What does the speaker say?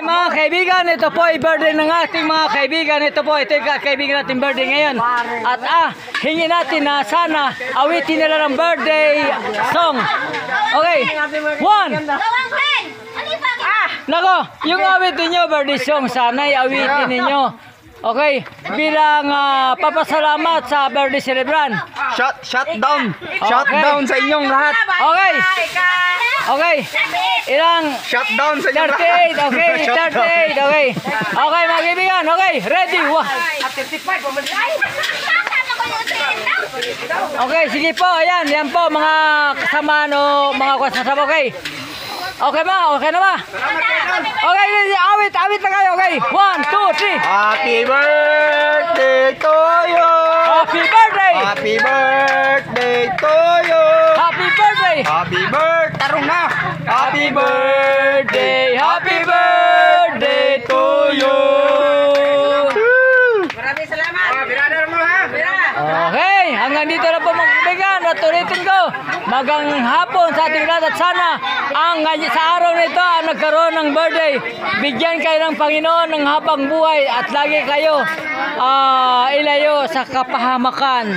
mga kaibigan, ito po ay birthday ng ating mga kaibigan. Ito po, ito yung kaibigan natin birthday ngayon. At hingi natin na sana awitin nila ng birthday song. Okay, 1. Nako, yung awitin nyo, birthday song, sana'y awitin ninyo. Okay, bilang papasalamat sa birthday celebrant. Shutdown. Shutdown sa inyong lahat. Okay. Okay. Ilang Shutdown sa inyong lahat. 38. Okay, 38. Okay. Okay, mga kaibigan. Okay, ready. Okay, sige po. Ayan, yan po mga kasama no, mga kasama. Okay. Okay ba? Okay na ba? Okay, awit na kayo. Okay, 1, 2, 3. Happy birthday to you. Happy birthday. Happy birthday to you. Happy birthday. Happy birthday. Tarong na. Happy birthday. Happy birthday to you. Maraming salamat. Brother mo ha. Okay, hanggang dito na po mga kaibigan. At ulitin ko, magang hapon sa ating lahat at sana sa araw na ito nagkaroon ng birthday. Bigyan kayo ng Panginoon ng habang buhay at lagi kayo ilayo sa kapahamakan.